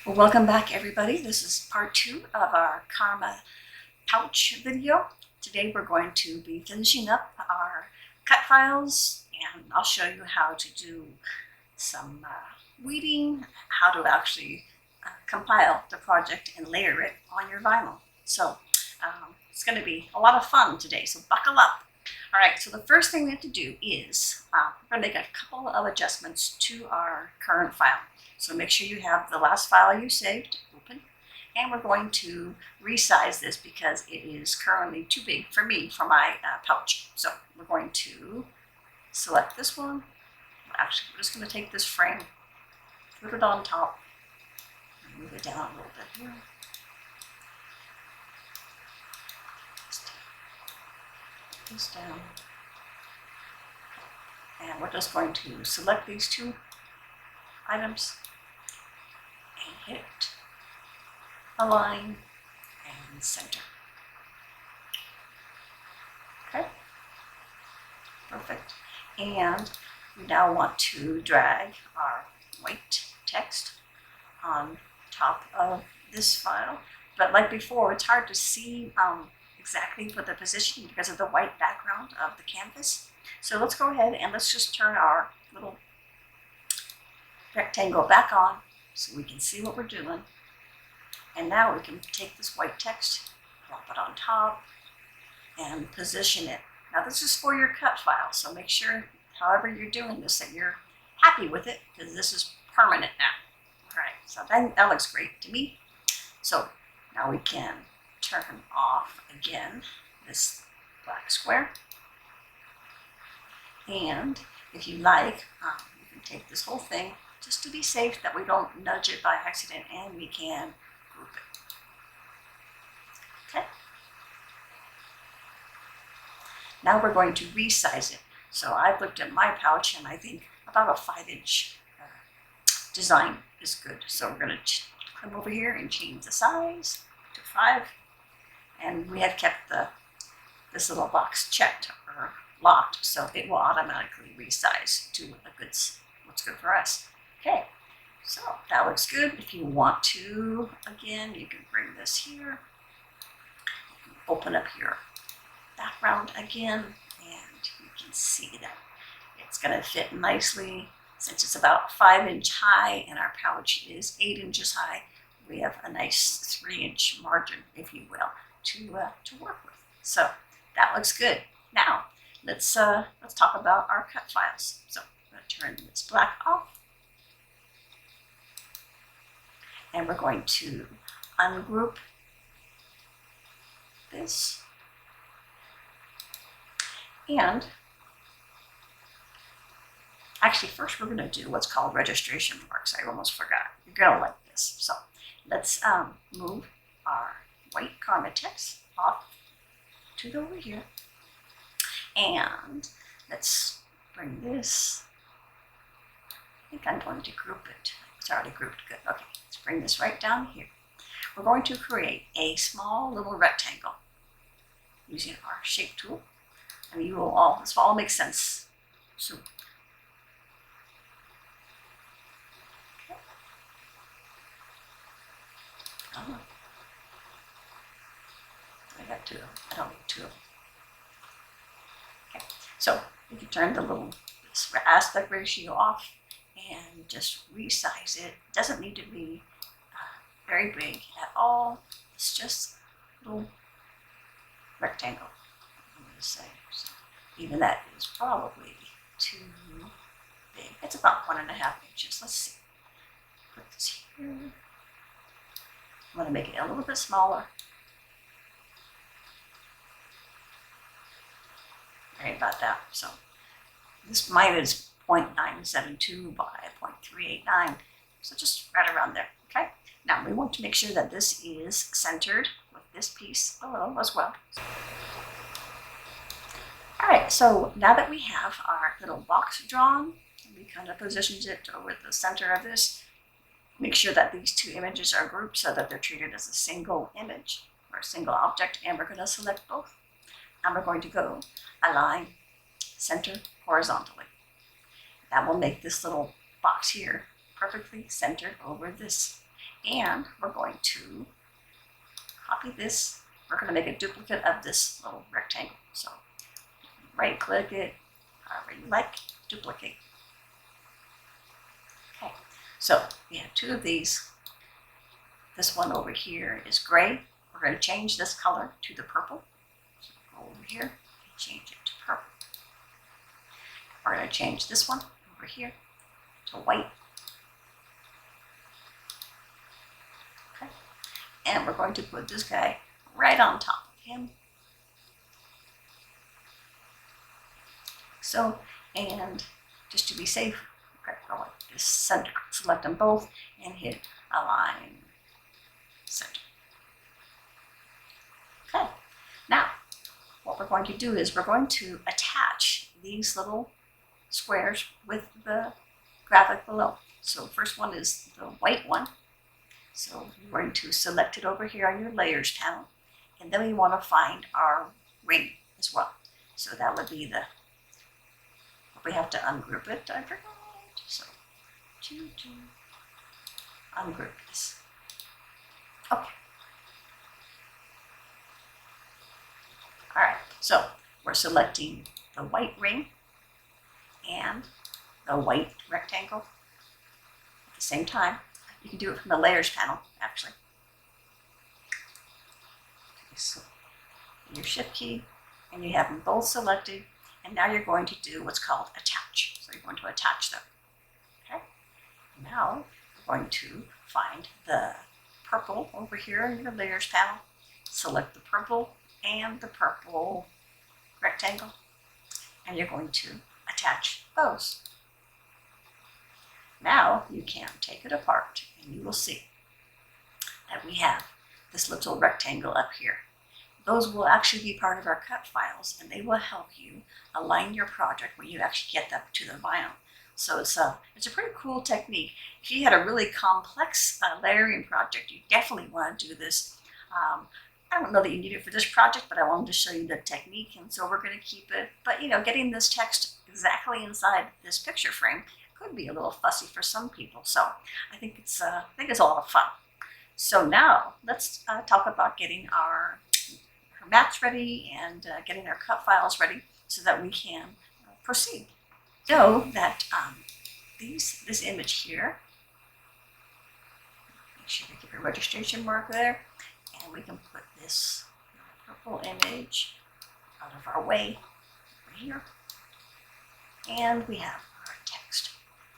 Well, welcome back everybody. This is part 2 of our Karma pouch video. Today we're going to be finishing up our cut files, and I'll show you how to do some weeding, how to actually compile the project and layer it on your vinyl. So it's going to be a lot of fun today, so buckle up. All right, so the first thing we have to do is we're going to make a couple of adjustments to our current file. So make sure you have the last file you saved open, and we're going to resize this because it is currently too big for me for my pouch. So we're going to select this one. Actually, we're just going to take this frame, put it on top, and move it down a little bit here. This down, and we're just going to select these two items and hit align and center. Okay, perfect. And we now want to drag our white text on top of this file, but like before, it's hard to see exactly for the positioning because of the white background of the canvas. So let's go ahead and let's just turn our little rectangle back on so we can see what we're doing. And now we can take this white text, drop it on top, and position it. Now this is for your cut file, so make sure, however you're doing this, that you're happy with it, because this is permanent now. All right, so that looks great to me. So now we can turn off again this black square. And if you like, you can take this whole thing just to be safe that we don't nudge it by accident, and we can group it. Okay. Now we're going to resize it. So I've looked at my pouch, and I think about a 5-inch design is good. So we're going to come over here and change the size to 5. And we have kept this little box checked or locked, so it will automatically resize to what's good for us. Okay, so that looks good. If you want to, again, you can bring this here, open up your background again, and you can see that it's going to fit nicely. Since it's about 5-inch high and our pouch is 8 inches high, we have a nice 3-inch margin, if you will, to work with. So that looks good. Now let's talk about our cut files. So I'm going to turn this black off, and we're going to ungroup this, and actually first we're going to do what's called registration marks. I almost forgot. You're going to like this. So let's move our white karma text off to over here, and let's bring this. I think I'm going to group it. It's already grouped. Good. Okay, let's bring this right down here. We're going to create a small little rectangle using our shape tool, and this will all make sense soon. Okay. I got 2. I don't need 2. Okay, so you can turn the little aspect ratio off and just resize it. It doesn't need to be very big at all. It's just a little rectangle, I'm going to say. So even that is probably too big. It's about 1.5 inches. Let's see. Put this here. I'm going to make it a little bit smaller. Right about that. So this mine is 0.972 by 0.389. So just right around there. Okay. Now we want to make sure that this is centered with this piece below as well. All right. So now that we have our little box drawn, we kind of positioned it over the center of this. Make sure that these two images are grouped so that they're treated as a single image or a single object, and we're going to select both. And we're going to go align, center horizontally. That will make this little box here perfectly centered over this. And we're going to copy this. We're going to make a duplicate of this little rectangle. So right click it, however you like, duplicate. Okay, so we have two of these. This one over here is gray. We're going to change this color to the purple. So go over here and change it to purple. We're going to change this one over here to white. Okay, and we're going to put this guy right on top of him. So, and just to be safe, we're going to go like this, center, select them both, and hit align center. Okay, now what we're going to do is we're going to attach these little squares with the graphic below. So first one is the white one. So we're going to select it over here on your layers panel, and then we want to find our ring as well. So that would be the, we have to ungroup it, I forgot. So ungroup this. Okay. All right, so we're selecting the white ring and the white rectangle at the same time. You can do it from the layers panel, actually. Okay, so your shift key, and you have them both selected, and now you're going to do what's called attach. So you're going to attach them. Okay. Now we're going to find the purple over here in your layers panel. Select the purple and the purple rectangle, and you're going to attach those. Now you can take it apart and you will see that we have this little rectangle up here. Those will actually be part of our cut files, and they will help you align your project when you actually get them to the vinyl. So it's a pretty cool technique. If you had a really complex layering project, you definitely want to do this. I don't know that you need it for this project, but I wanted to show you the technique, and so we're going to keep it. But you know, getting this text exactly inside this picture frame could be a little fussy for some people. So I think it's a lot of fun. So now let's talk about getting our mats ready and getting our cut files ready so that we can proceed. So that this image here, make sure we get a registration mark there, and we can put this purple image out of our way over here, and we have our text.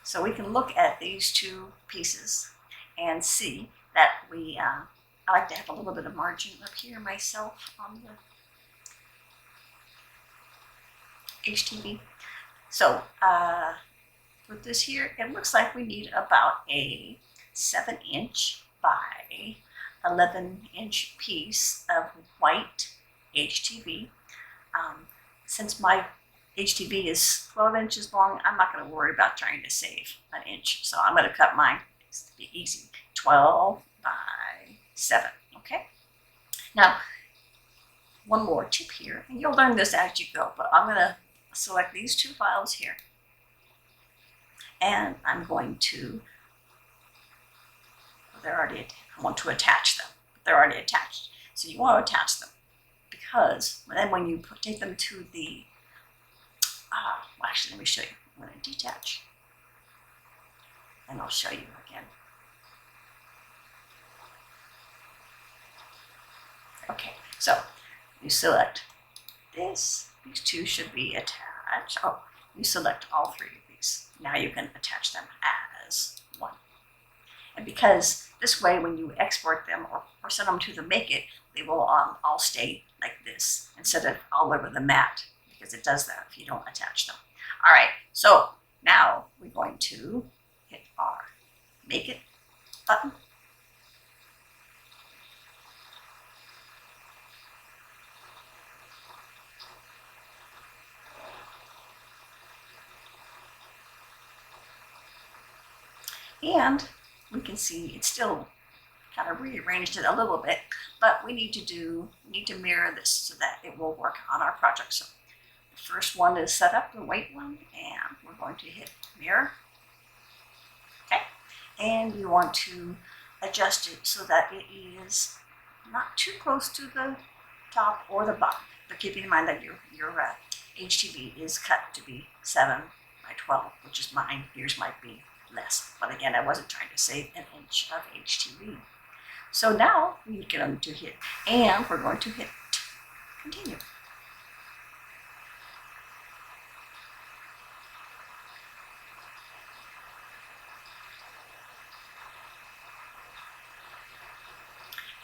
So we can look at these two pieces and see that we, I like to have a little bit of margin up here myself on the HTV. So with this here, it looks like we need about a 7-inch by 11-inch piece of white HTV. Since my HTV is 12 inches long, I'm not going to worry about trying to save an inch. So I'm going to cut mine, it's to be easy, 12 by 7, okay? Now, one more tip here, and you'll learn this as you go, but I'm going to select these two files here, and I'm going to, I want to attach them. They're already attached. So you want to attach them because then when you take them to the, well, actually, let me show you. I'm going to detach, and I'll show you again. Okay, so you select this. These two should be attached. Oh, you select all three of these. Now you can attach them as one. And because this way, when you export them or send them to the Make It, they will all stay like this instead of all over the mat, because it does that if you don't attach them. All right, so now we're going to hit our Make It button. And we can see it's still kind of rearranged it a little bit, but we need to mirror this so that it will work on our project. So the first one is set up, the white one, and we're going to hit mirror. Okay, and you want to adjust it so that it is not too close to the top or the bottom. But keeping in mind that your HTV is cut to be 7 by 12, which is mine. Yours might be less. But again, I wasn't trying to save an inch of HTV. So now we get them to hit, and we're going to hit continue.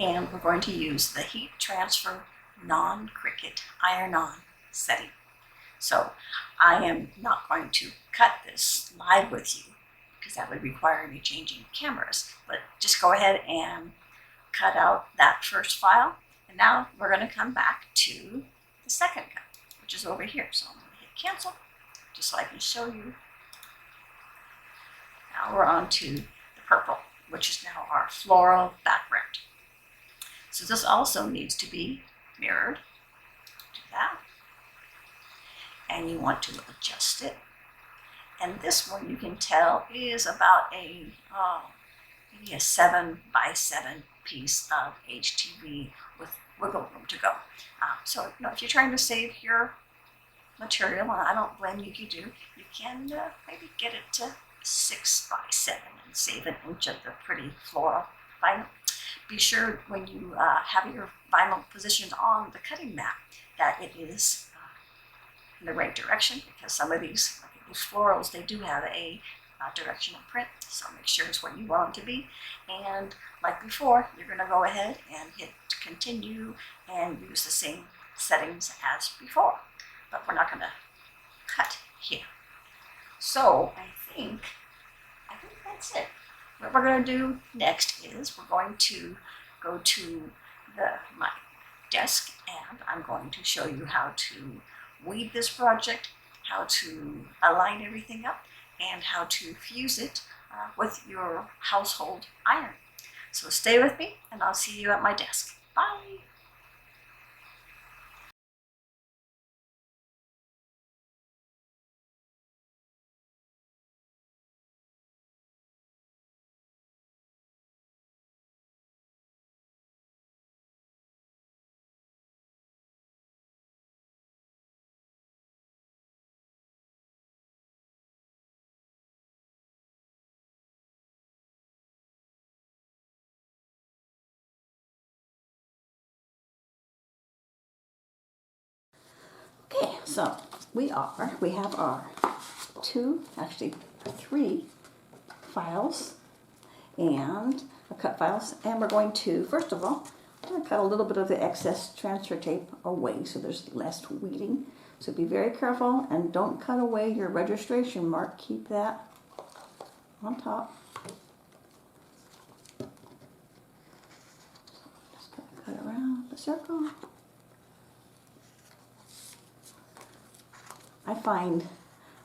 And we're going to use the heat transfer non-Cricut iron-on setting. So I am not going to cut this live with you because that would require me changing cameras, but just go ahead and cut out that first file. And now we're going to come back to the second cut, which is over here. So I'm going to hit cancel just so I can show you. Now we're on to the purple, which is now our floral background. So this also needs to be mirrored to that. And you want to adjust it. And this one you can tell is about maybe a 7 by 7 piece of HTV with wiggle room to go. So if you're trying to save your material, and I don't blame you if you do, you can maybe get it to 6 by 7 and save an inch of the pretty floral vinyl. Be sure when you have your vinyl positioned on the cutting mat that it is in the right direction, because some of these, like these florals, they do have a directional print, so make sure it's what you want them to be. And like before, you're going to go ahead and hit continue and use the same settings as before, but we're not going to cut here. So I think that's it. What we're going to do next is we're going to go to my desk, and I'm going to show you how to weed this project, how to align everything up, and how to fuse it with your household iron. So stay with me, and I'll see you at my desk. Bye! Okay, so we have our actually 3 files and cut files, and we're going to, first of all, I'm going to cut a little bit of the excess transfer tape away so there's less weeding. So be very careful and don't cut away your registration mark. Keep that on top. Just going to cut around the circle. I find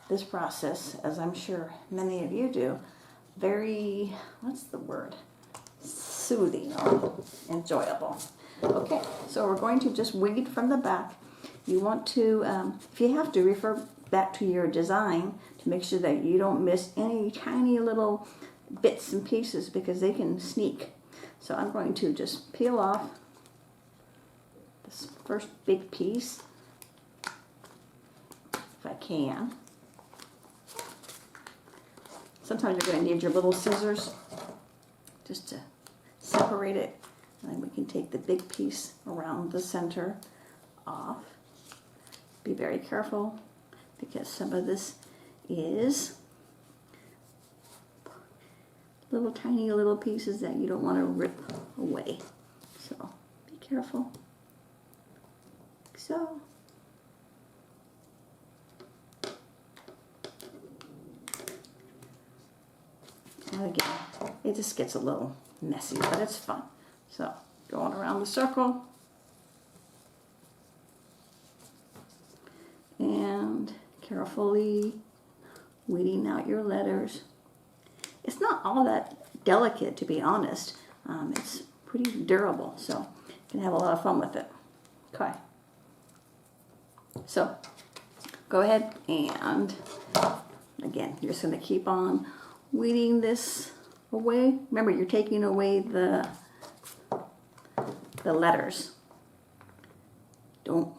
this process, as I'm sure many of you do, very, what's the word? Soothing or enjoyable. Okay, so we're going to just weed from the back. You want to, if you have to, refer back to your design to make sure that you don't miss any tiny little bits and pieces, because they can sneak. So I'm going to just peel off this first big piece, if I can. Sometimes you're going to need your little scissors just to separate it, and then we can take the big piece around the center off. Be very careful, because some of this is little tiny little pieces that you don't want to rip away. So be careful. Like so. And again, it just gets a little messy, but it's fun. So going around the circle and carefully weeding out your letters. It's not all that delicate, to be honest. It's pretty durable, so you can have a lot of fun with it. Okay. So go ahead and, again, you're just going to keep on weeding this away. Remember, you're taking away the letters. Don't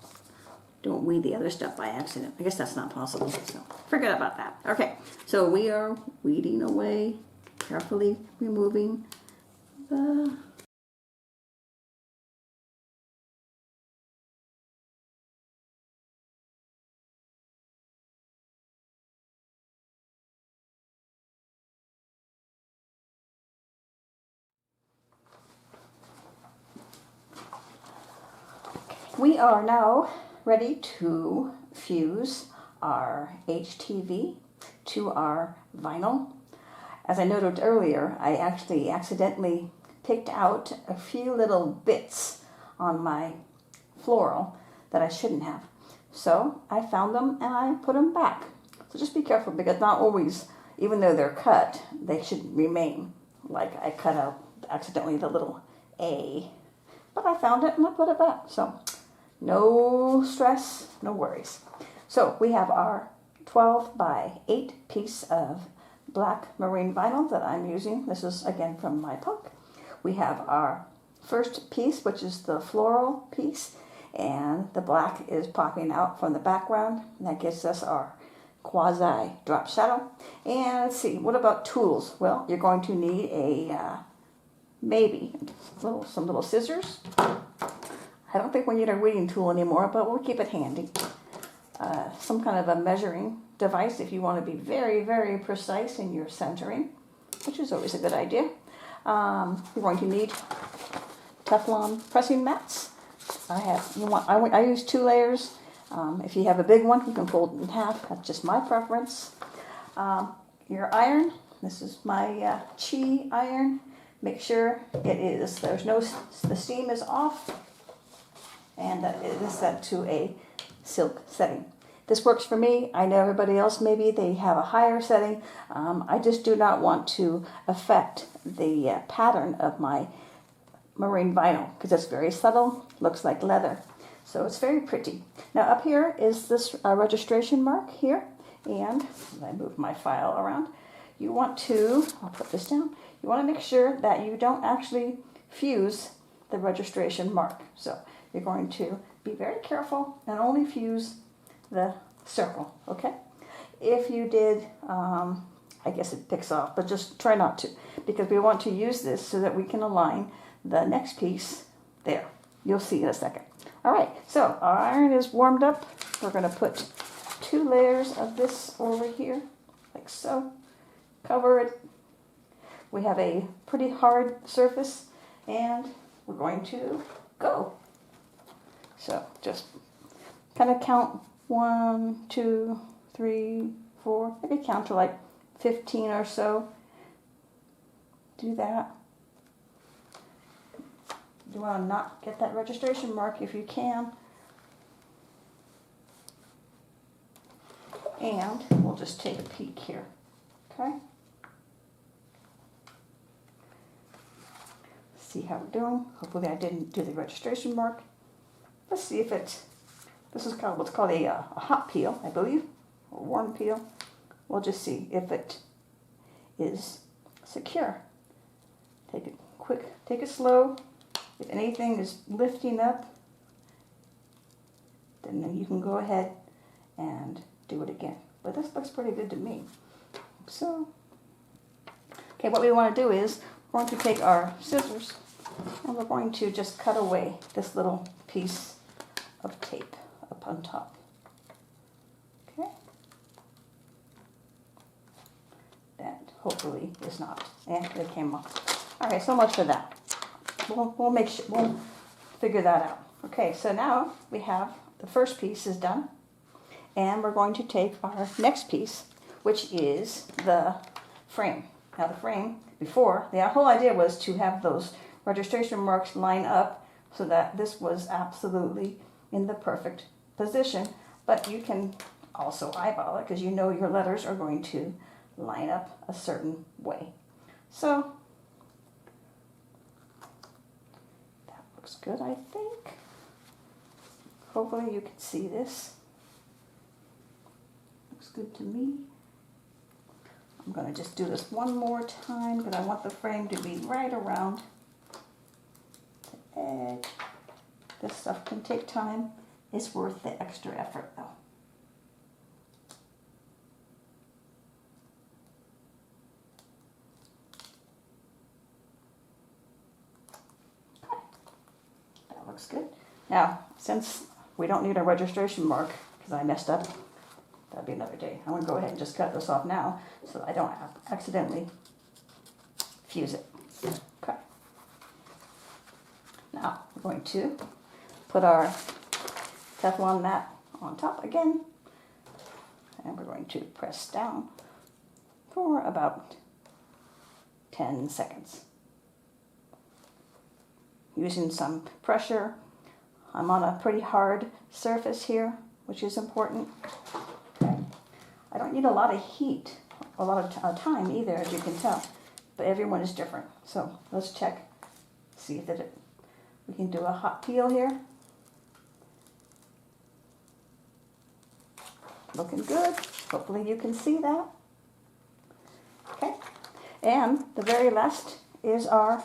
weed the other stuff by accident. I guess that's not possible, so forget about that. Okay, so we are weeding away, carefully removing the... We are now ready to fuse our HTV to our vinyl. As I noted earlier, I actually accidentally picked out a few little bits on my floral that I shouldn't have. So I found them and I put them back. So just be careful, because not always, even though they're cut, they should remain. Like I cut out accidentally the little A, but I found it and I put it back. So no stress, no worries. So we have our 12 by 8 piece of black marine vinyl that I'm using. This is again from my puck. We have our first piece, which is the floral piece, and the black is popping out from the background, and that gives us our quasi drop shadow. And let's see, what about tools? Well, you're going to need a maybe some little scissors. I don't think we need a weeding tool anymore, but we'll keep it handy. Some kind of a measuring device if you want to be very, very precise in your centering, which is always a good idea. You're going to need Teflon pressing mats. I use 2 layers. If you have a big one, you can fold it in half. That's just my preference. Your iron. This is my Chi iron. Make sure the steam is off, and that it is set to a silk setting. This works for me. I know everybody else, maybe they have a higher setting. I just do not want to affect the pattern of my marine vinyl, because it's very subtle, looks like leather. So it's very pretty. Now up here is this registration mark here, and as I move my file around, you want to, I'll put this down, you want to make sure that you don't actually fuse the registration mark. So you're going to be very careful and only fuse the circle, okay? If you did, I guess it picks off, but just try not to, because we want to use this so that we can align the next piece there. You'll see in a second. All right, so our iron is warmed up. We're going to put 2 layers of this over here, like so. Cover it. We have a pretty hard surface, and we're going to go. So just kind of count 1, 2, 3, 4. Maybe count to like 15 or so. Do that. You want to not get that registration mark if you can. And we'll just take a peek here. Okay? See how we're doing. Hopefully I didn't do the registration mark. Let's see if this is what's called a hot peel, I believe, or warm peel. We'll just see if it is secure. Take it quick, take it slow. If anything is lifting up, then you can go ahead and do it again. But this looks pretty good to me. So, okay, what we want to do is we're going to take our scissors and we're going to just cut away this little piece of tape up on top. Okay? That hopefully is not. And it came off. All right, so much for that. We'll figure that out. Okay, so now we have the first piece is done, and we're going to take our next piece, which is the frame. Now the frame, before, the whole idea was to have those registration marks line up so that this was absolutely in the perfect position, but you can also eyeball it because you know your letters are going to line up a certain way. So that looks good, I think. Hopefully you can see this. Looks good to me. I'm going to just do this one more time because I want the frame to be right around the edge. This stuff can take time. It's worth the extra effort though. Okay. That looks good. Now, since we don't need a registration mark because I messed up, that'd be another day. I'm going to go ahead and just cut this off now so that I don't accidentally fuse it. Okay. Now we're going to put our Teflon mat on top again, and we're going to press down for about 10 seconds. Using some pressure. I'm on a pretty hard surface here, which is important. Okay. I don't need a lot of heat, a lot of time either, as you can tell, but everyone is different. So let's check, see if we can do a hot peel here. Looking good. Hopefully you can see that. Okay. And the very last is our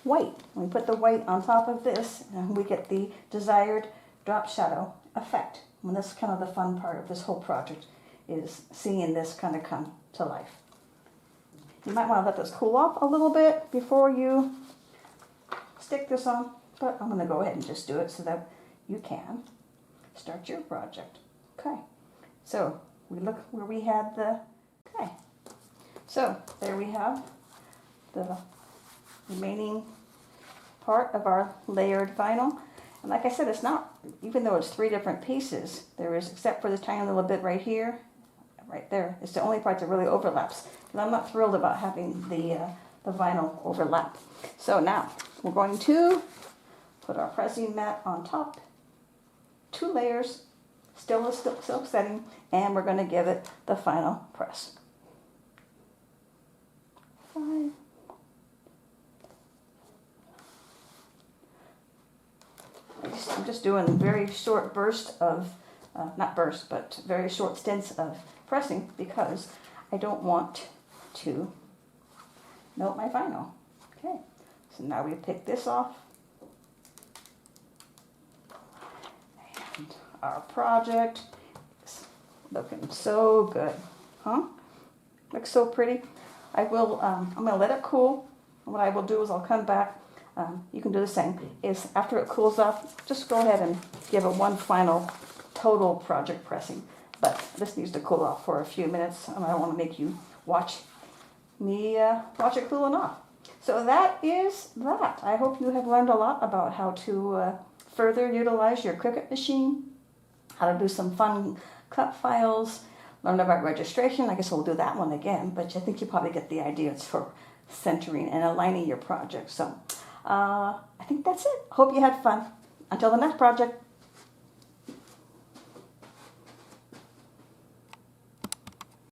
white. We put the white on top of this and we get the desired drop shadow effect. And that's kind of the fun part of this whole project, is seeing this kind of come to life. You might want to let this cool off a little bit before you stick this on, but I'm going to go ahead and just do it so that you can start your project. Okay, so we look where we had okay, so there we have the remaining part of our layered vinyl. And like I said, it's not, even though it's 3 different pieces, there is, except for this tiny little bit right here, right there, it's the only part that really overlaps. And I'm not thrilled about having the vinyl overlap. So now we're going to put our pressing mat on top, 2 layers, still a silk setting, and we're going to give it the final press. 5. I'm just doing very short bursts of, not bursts, but very short stints of pressing because I don't want to melt my vinyl. Okay, so now we pick this off. And our project is looking so good, huh? Looks so pretty. I'm going to let it cool. What I will do is I'll come back. You can do the same, is after it cools off, just go ahead and give it one final total project pressing. But this needs to cool off for a few minutes, and I don't want to make you watch me watch it cooling off. So that is that. I hope you have learned a lot about how to further utilize your Cricut machine, how to do some fun cut files, learn about registration. I guess we'll do that one again, but I think you probably get the idea. It's for centering and aligning your project. So I think that's it. Hope you had fun. Until the next project.